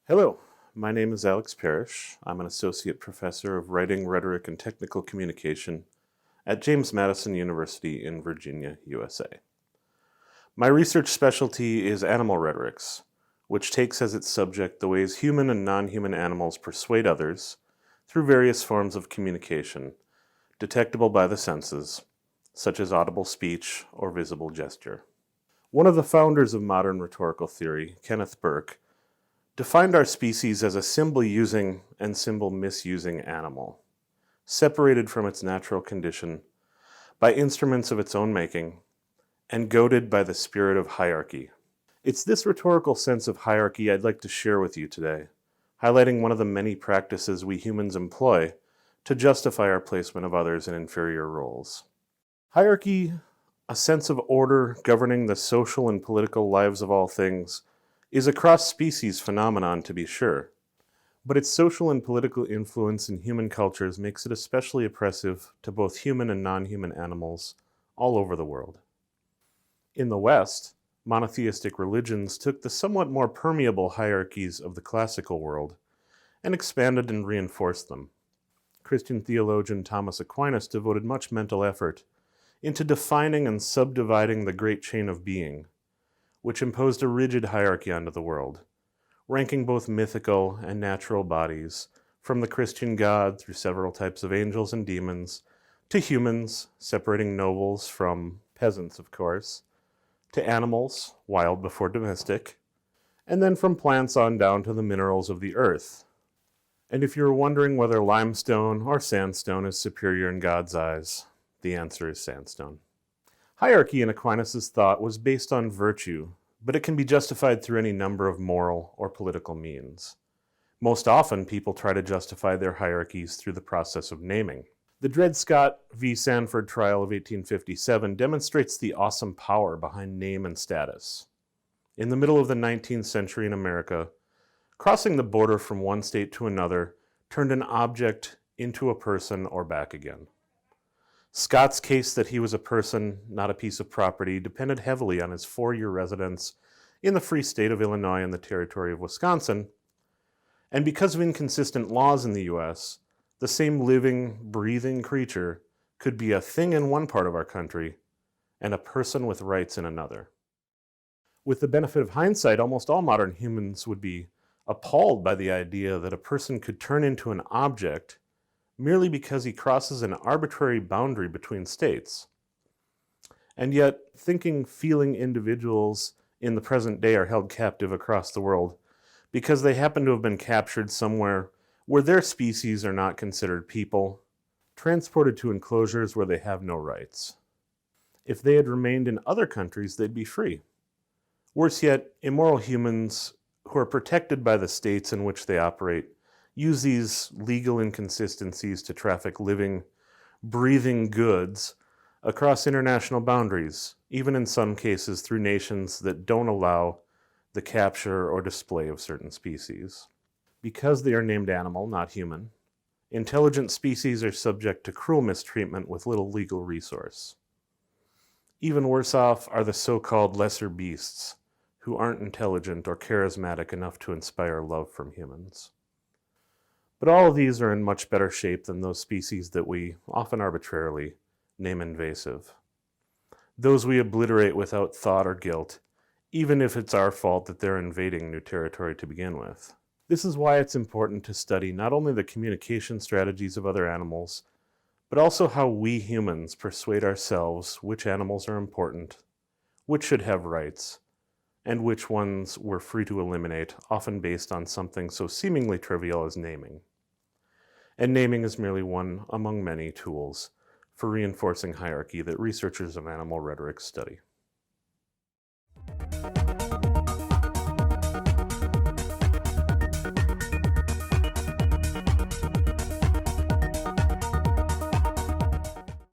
Hello, my name is Alex Parish. I'm an associate professor of writing, rhetoric, and technical communication at James Madison University in Virginia, USA. My research specialty is animal rhetorics, which takes as its subject the ways human and non-human animals persuade others through various forms of communication, detectable by the senses, such as audible speech or visible gesture. One of the founders of modern rhetorical theory, Kenneth Burke, defined our species as a symbol-using and symbol-misusing animal, separated from its natural condition by instruments of its own making, and goaded by the spirit of hierarchy. It's this rhetorical sense of hierarchy I'd like to share with you today, highlighting one of the many practices we humans employ to justify our placement of others in inferior roles. Hierarchy, a sense of order governing the social and political lives of all things, is a cross-species phenomenon to be sure, but its social and political influence in human cultures makes it especially oppressive to both human and non-human animals all over the world. In the West, monotheistic religions took the somewhat more permeable hierarchies of the classical world and expanded and reinforced them. Christian theologian Thomas Aquinas devoted much mental effort into defining and subdividing the great chain of being, which imposed a rigid hierarchy onto the world, ranking both mythical and natural bodies, from the Christian God through several types of angels and demons, to humans, separating nobles from peasants, of course, to animals, wild before domestic, and then from plants on down to the minerals of the earth. And if you're wondering whether limestone or sandstone is superior in God's eyes, the answer is sandstone. Hierarchy in Aquinas' thought was based on virtue, but it can be justified through any number of moral or political means. Most often, people try to justify their hierarchies through the process of naming. The Dred Scott v. Sanford trial of 1857 demonstrates the awesome power behind name and status. In the middle of the 19th century in America, crossing the border from one state to another turned an object into a person or back again. Scott's case that he was a person, not a piece of property, depended heavily on his 4-year residence in the free state of Illinois and the territory of Wisconsin. And because of inconsistent laws in the U.S., the same living, breathing creature could be a thing in one part of our country and a person with rights in another. With the benefit of hindsight, almost all modern humans would be appalled by the idea that a person could turn into an object merely because he crosses an arbitrary boundary between states. And yet, thinking, feeling individuals in the present day are held captive across the world because they happen to have been captured somewhere where their species are not considered people, transported to enclosures where they have no rights. If they had remained in other countries, they'd be free. Worse yet, immoral humans who are protected by the states in which they operate use these legal inconsistencies to traffic living, breathing goods across international boundaries, even in some cases through nations that don't allow the capture or display of certain species. Because they are named animal, not human, intelligent species are subject to cruel mistreatment with little legal resource. Even worse off are the so-called lesser beasts, who aren't intelligent or charismatic enough to inspire love from humans. But all of these are in much better shape than those species that we, often arbitrarily, name invasive. Those we obliterate without thought or guilt, even if it's our fault that they're invading new territory to begin with. This is why it's important to study not only the communication strategies of other animals, but also how we humans persuade ourselves which animals are important, which should have rights, and which ones we're free to eliminate, often based on something so seemingly trivial as naming. And naming is merely one among many tools for reinforcing hierarchy that researchers of animal rhetoric study.